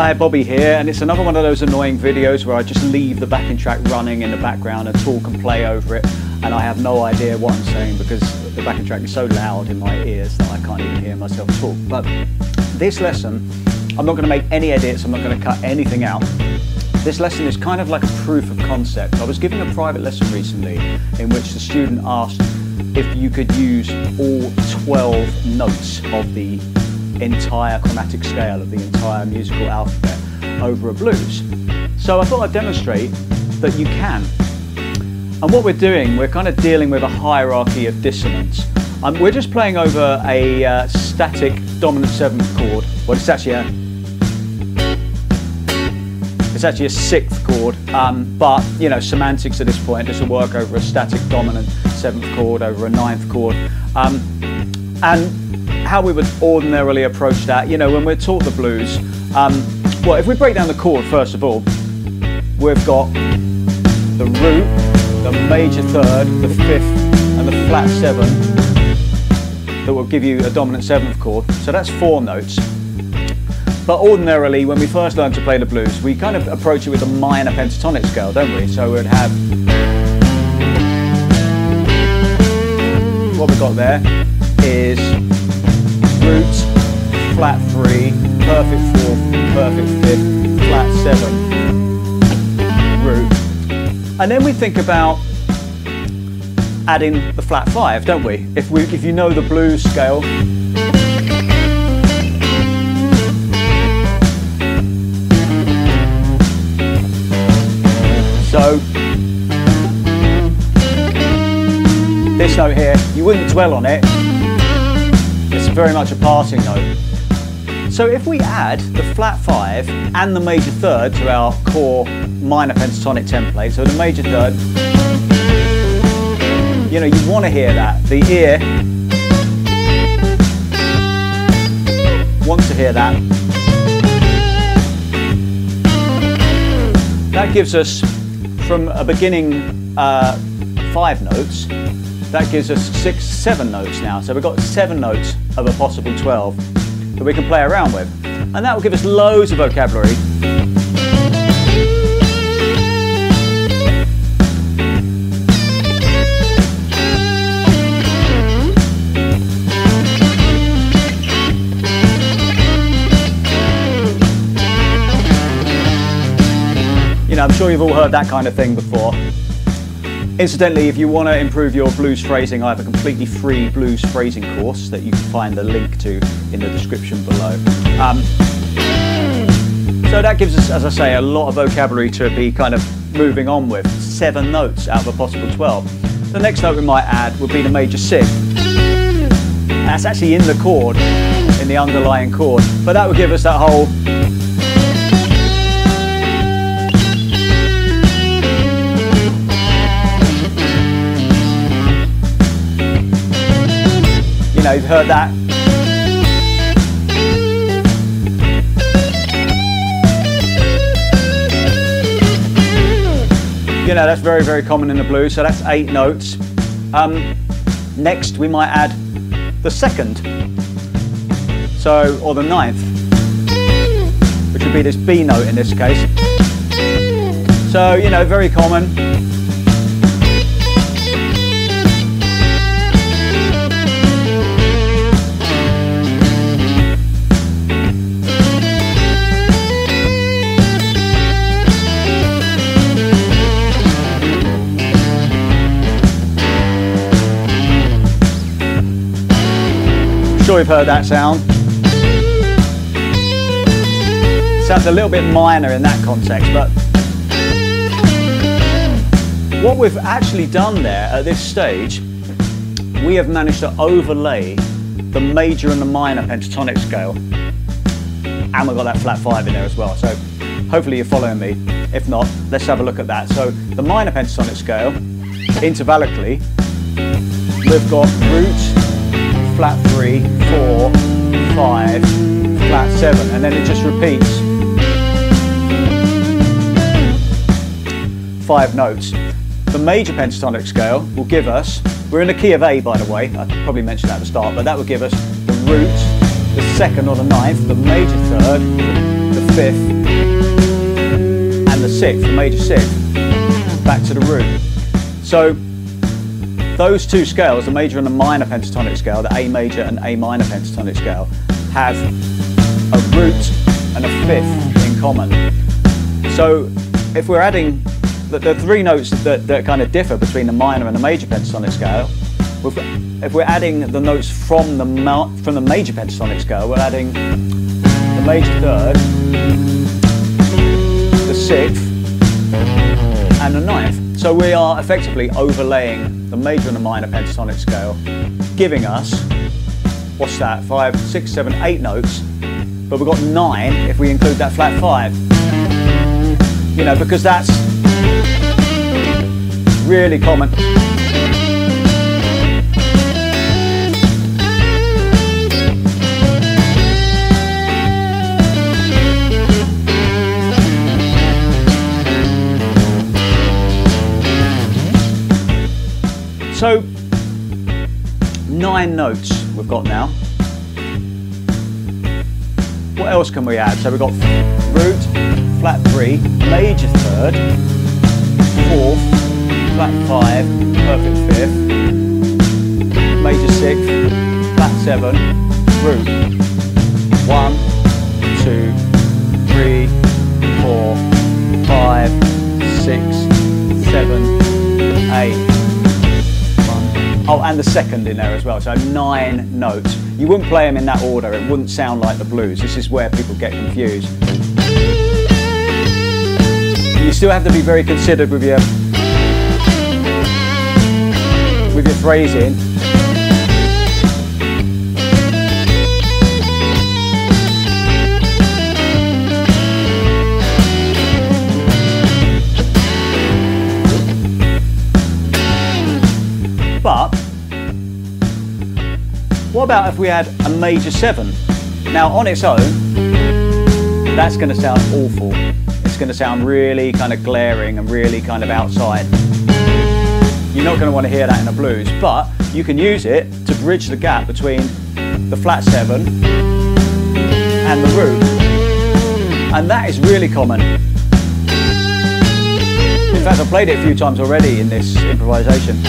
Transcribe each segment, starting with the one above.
Hi, Bobby here, and it's another one of those annoying videos where I just leave the backing track running in the background and talk and play over it, and I have no idea what I'm saying because the backing track is so loud in my ears that I can't even hear myself talk. But this lesson, I'm not going to make any edits, I'm not going to cut anything out. This lesson is kind of like a proof of concept. I was giving a private lesson recently in which the student asked if you could use all 12 notes of the entire chromatic scale of the entire musical alphabet over a blues. So I thought I'd demonstrate that you can. And what we're doing, we're kind of dealing with a hierarchy of dissonance. We're just playing over a static dominant 7th chord. Well, it's actually a 6th chord, but you know, semantics at this point. This will work over a static dominant 7th chord, over a 9th chord, and how we would ordinarily approach that, you know, when we're taught the blues. Well, if we break down the chord, first of all, we've got the root, the major 3rd, the 5th, and the flat 7 that will give you a dominant 7th chord. So that's 4 notes. But ordinarily, when we first learn to play the blues, we kind of approach it with a minor pentatonic scale, don't we? So we'd have, what we've got there is root, flat 3, perfect 4th, perfect 5th, flat 7, root. And then we think about adding the flat 5, don't we? If you know the blues scale, so this note here, you wouldn't dwell on it. It's very much a passing note. So if we add the flat 5 and the major 3rd to our core minor pentatonic template, so the major 3rd, you know, you want to hear that. The ear wants to hear that. That gives us, from a beginning 5 notes, that gives us 6, 7 notes now. So we've got 7 notes of a possible 12 that we can play around with. And that will give us loads of vocabulary. You know, I'm sure you've all heard that kind of thing before. Incidentally, if you want to improve your blues phrasing, I have a completely free blues phrasing course that you can find the link to in the description below. So that gives us, as I say, a lot of vocabulary to be kind of moving on with. 7 notes out of a possible 12. The next note we might add would be the major 6. That's actually in the chord, in the underlying chord, but that would give us that whole you've heard that. You know, that's very, very common in the blues, so that's 8 notes. Next we might add the 2nd, so, or the 9th, which would be this B note in this case. So, you know, very common. Sure you've heard that sound. Sounds a little bit minor in that context, but what we've actually done there at this stage, we have managed to overlay the major and the minor pentatonic scale, and we've got that flat 5 in there as well. So hopefully you're following me. If not, let's have a look at that. So the minor pentatonic scale, intervallically, we've got root, flat 3, 4, 5, flat 7, and then it just repeats 5 notes. The major pentatonic scale will give us, we're in the key of A by the way, I probably mentioned that at the start, but that will give us the root, the 2nd or the 9th, the major 3rd, the fifth, and the sixth, the major sixth, back to the root. So those two scales, the major and the minor pentatonic scale, the A major and A minor pentatonic scale, have a root and a fifth in common. So if we're adding the three notes that kind of differ between the minor and the major pentatonic scale, if we're adding the notes from the major pentatonic scale, we're adding the major third, the sixth, and the ninth. So we are effectively overlaying the major and the minor pentatonic scale, giving us, what's that, 5, 6, 7, 8 notes, but we've got 9 if we include that flat 5. You know, because that's really common. So 9 notes we've got now. What else can we add? So we've got root, flat 3, major third, fourth, flat 5, perfect fifth, major 6th, flat 7, root. 1, 2, 3, 4, 5, 6, 7, 8. Oh, and the second in there as well, so 9 notes. You wouldn't play them in that order, it wouldn't sound like the blues. This is where people get confused. You still have to be very considered with your phrasing. But what about if we had a major 7? Now on its own, that's going to sound awful. It's going to sound really kind of glaring and really kind of outside. You're not going to want to hear that in the blues, but you can use it to bridge the gap between the flat 7 and the root. And that is really common. In fact, I've played it a few times already in this improvisation.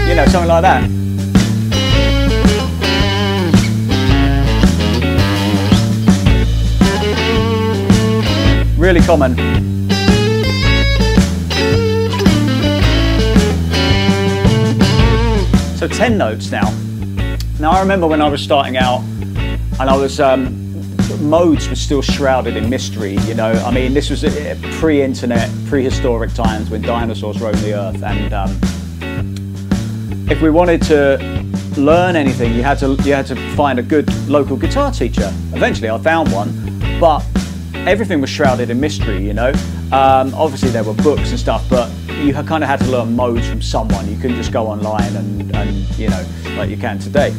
You know, something like that. Really common. So 10 notes now. Now I remember when I was starting out and I was, modes were still shrouded in mystery, you know. I mean, this was pre-internet, prehistoric times when dinosaurs roamed the earth, and if we wanted to learn anything, you had to find a good local guitar teacher. Eventually I found one, but everything was shrouded in mystery, you know. Obviously there were books and stuff, but you kind of had to learn modes from someone. You couldn't just go online and you know, like you can today.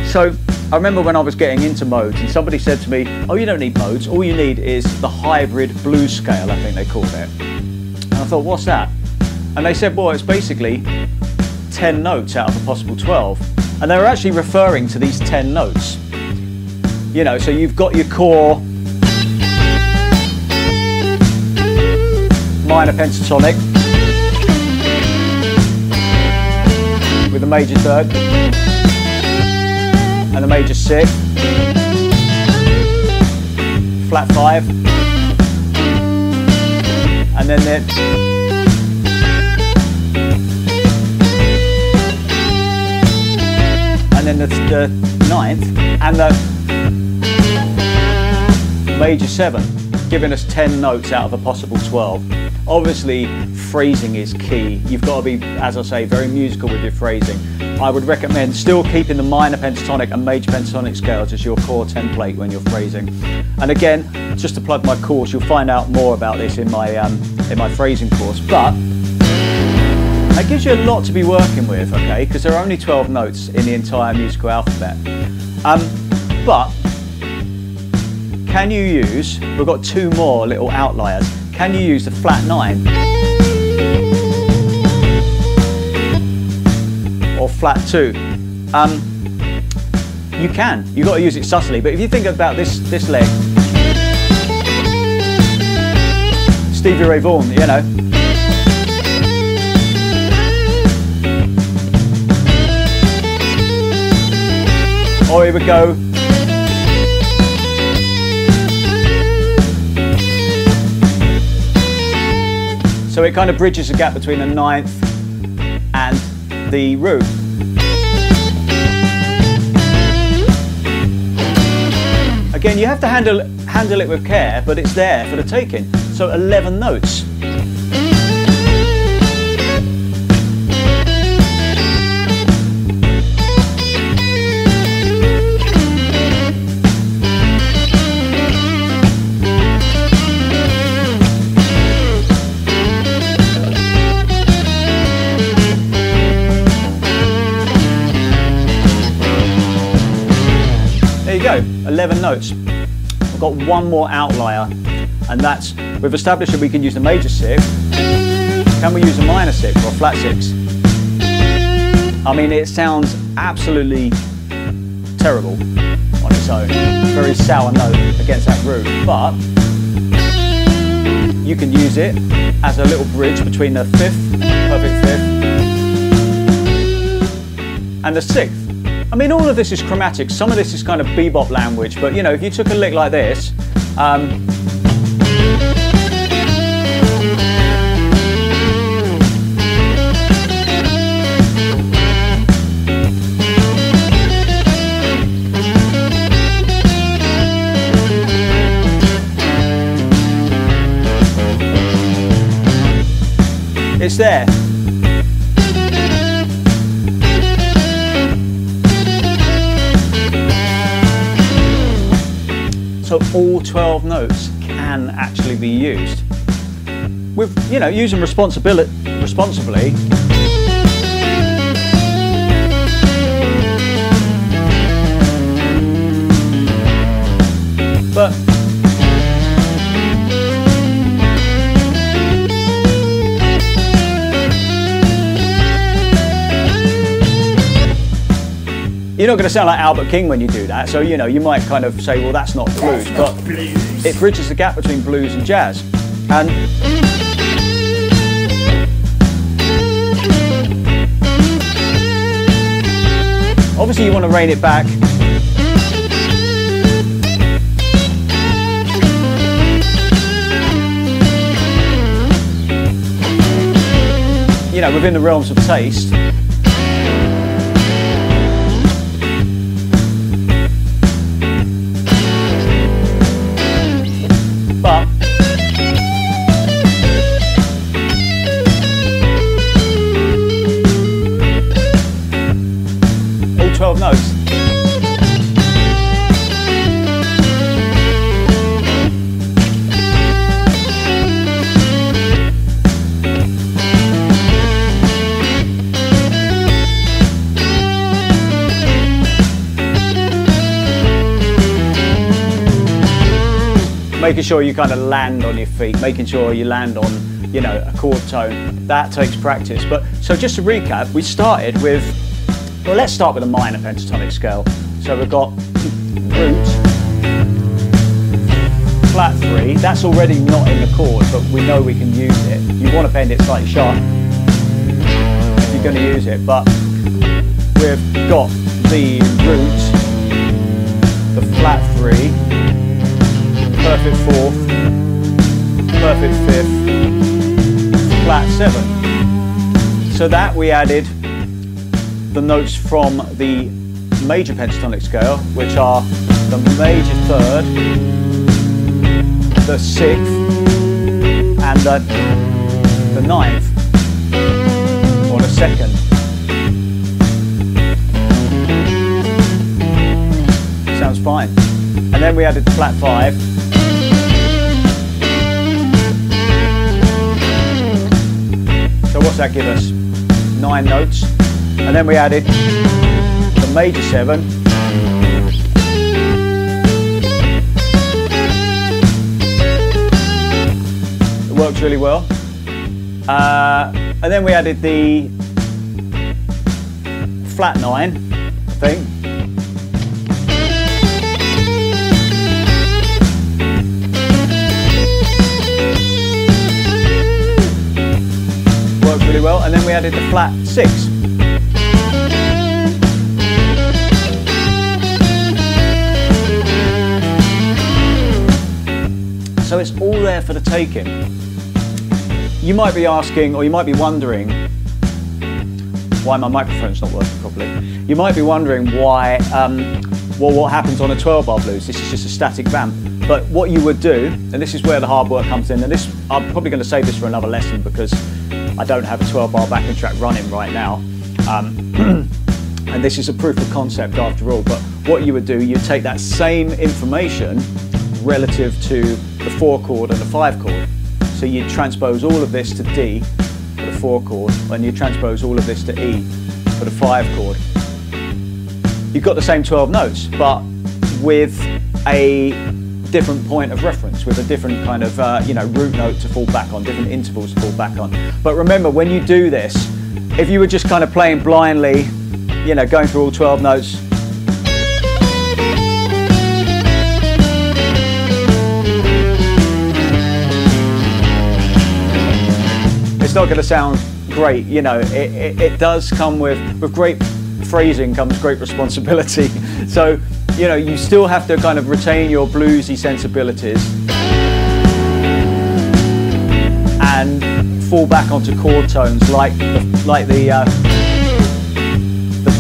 So I remember when I was getting into modes and somebody said to me, oh, you don't need modes, all you need is the hybrid blues scale, I think they called it. And I thought, what's that? And they said, well, it's basically 10 notes out of a possible 12. And they were actually referring to these 10 notes. You know, so you've got your core minor pentatonic with the major third and the major 6th, flat 5, and then the 9th and the major 7, giving us 10 notes out of a possible 12. Obviously, phrasing is key. You've got to be, as I say, very musical with your phrasing. I would recommend still keeping the minor pentatonic and major pentatonic scales as your core template when you're phrasing. And again, just to plug my course, you'll find out more about this in my phrasing course. But that gives you a lot to be working with, okay? Because there are only 12 notes in the entire musical alphabet. But can you use? We've got 2 more little outliers. Can you use the flat 9 or flat 2? You can. You've got to use it subtly. But if you think about this leg, Stevie Ray Vaughan, you know. Oh, here we go. So it kind of bridges the gap between the ninth and the root. Again, you have to handle it with care, but it's there for the taking. So 11 notes. There you go, 11 notes. I've got one more outlier, and that's, we've established that we can use the major sixth. Can we use a minor sixth or a flat sixth? I mean, it sounds absolutely terrible on its own. Very sour note against that root, but you can use it as a little bridge between the fifth, perfect fifth, and the sixth. I mean, all of this is chromatic. Some of this is kind of bebop language, but you know, if you took a lick like this, it's there. So all 12 notes can actually be used. With, you know, using responsibly. But you're not going to sound like Albert King when you do that, so you know, you might kind of say, well, that's not blues, but it bridges the gap between blues and jazz. And obviously you want to rein it back. You know, within the realms of taste. But all 12 notes. Making sure you kind of land on your feet, making sure you land on, you know, a chord tone. That takes practice. But so just to recap, we started with, well, let's start with a minor pentatonic scale. So we've got root, flat 3. That's already not in the chord, but we know we can use it. You want to bend it slightly sharp if you're going to use it. But we've got the root, the flat 3, perfect 4th, perfect 5th, flat 7. So that we added the notes from the major pentatonic scale, which are the major 3rd, the 6th, and the 9th, or the 2nd. Sounds fine. And then we added the flat 5. So what's that give us? 9 notes. And then we added the major 7. It works really well. And then we added the flat 9, I think. really well. And then we added the flat 6. So it's all there for the taking. You might be asking, or you might be wondering, why my microphone's not working properly. You might be wondering why, well, what happens on a 12-bar blues? This is just a static vamp. But what you would do, and this is where the hard work comes in, and this, I'm probably going to save this for another lesson because I don't have a 12-bar backing track running right now. And this is a proof of concept after all, but what you would do, you take that same information relative to the 4 chord and the 5 chord. So you transpose all of this to D for the 4 chord, and you transpose all of this to E for the 5 chord. You've got the same 12 notes, but with a different point of reference, with a different kind of root note to fall back on, different intervals to fall back on. But remember, when you do this, if you were just kind of playing blindly, going through all 12 notes, it's not going to sound great. It does come with great phrasing comes great responsibility. So you still have to kind of retain your bluesy sensibilities and fall back onto chord tones like the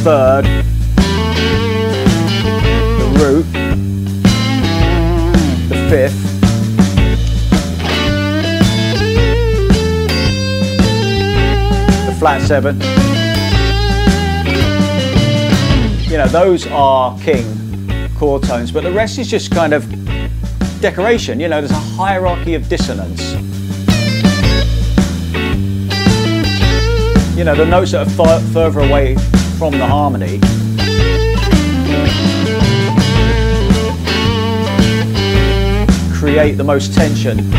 3rd, the root, the 5th, flat 7. Those are king chord tones, but the rest is just kind of decoration. There's a hierarchy of dissonance. The notes that are further away from the harmony create the most tension.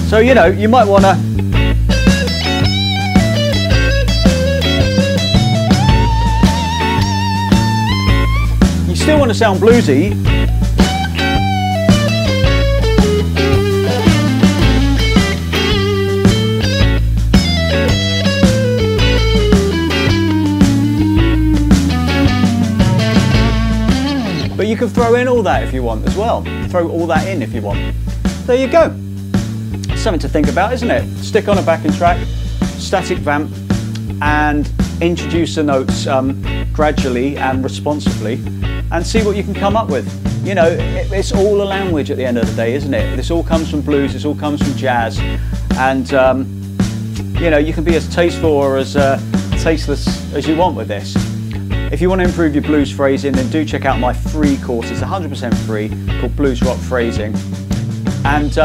So you might want to still want to sound bluesy, but you can throw in all that if you want as well. Throw all that in if you want. There you go. Something to think about, isn't it? Stick on a backing track, static vamp, and introduce the notes gradually and responsibly, and see what you can come up with. It's all a language at the end of the day, isn't it? This all comes from blues, this all comes from jazz, and you can be as tasteful or as tasteless as you want with this. If you want to improve your blues phrasing, then do check out my free course. It's 100% free, called Blues Rock Phrasing. And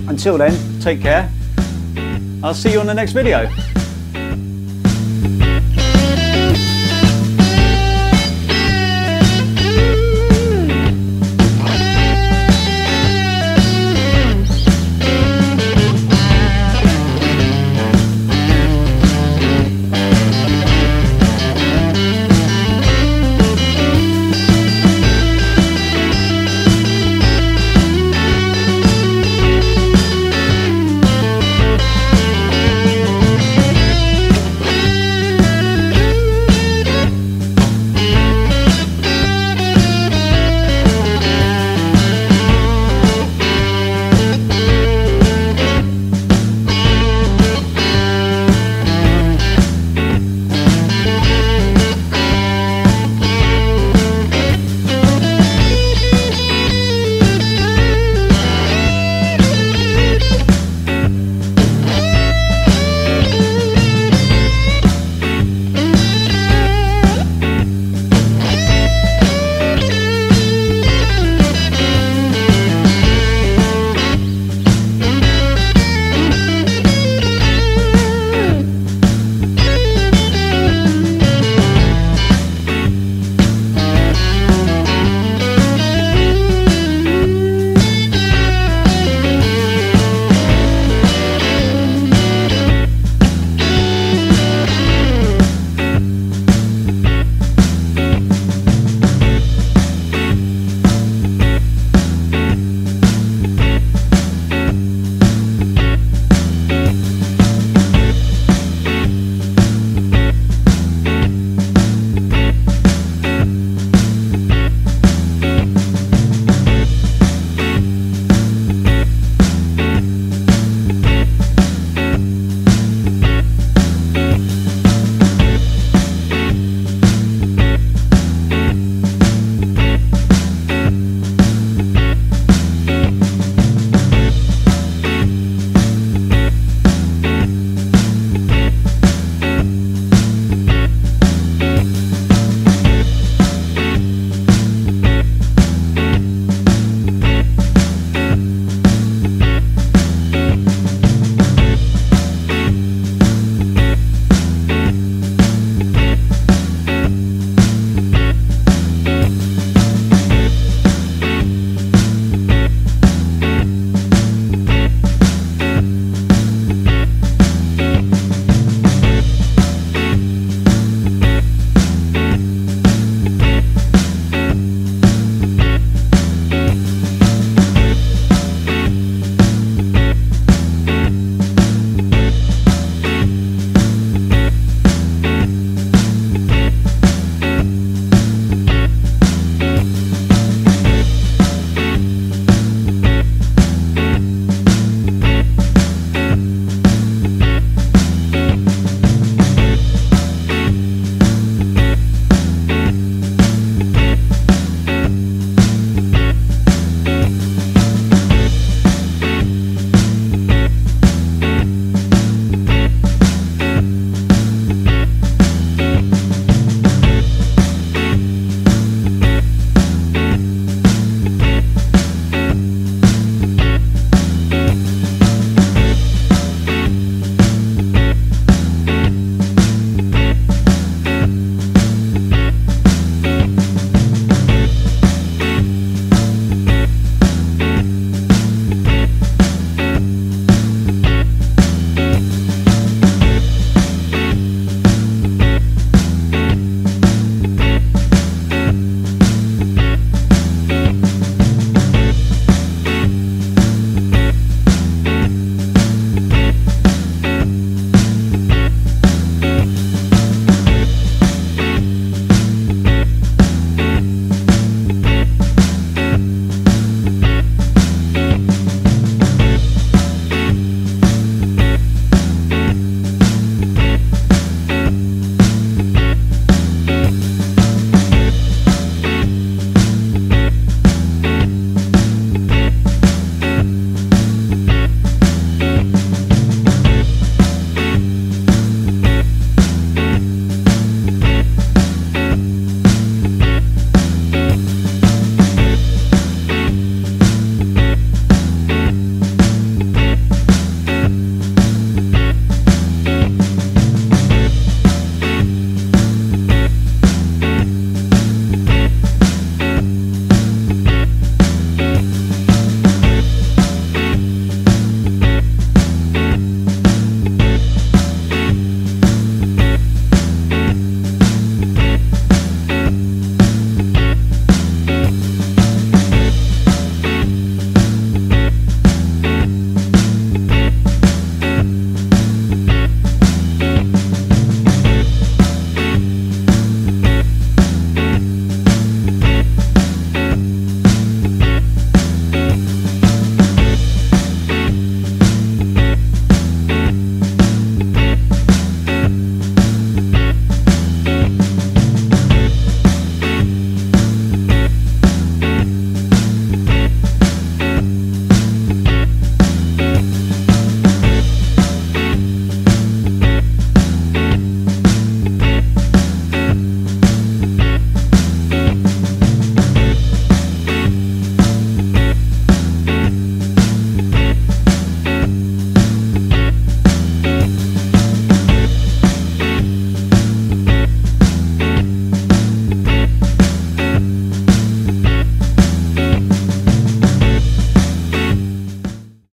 until then, take care. I'll see you on the next video.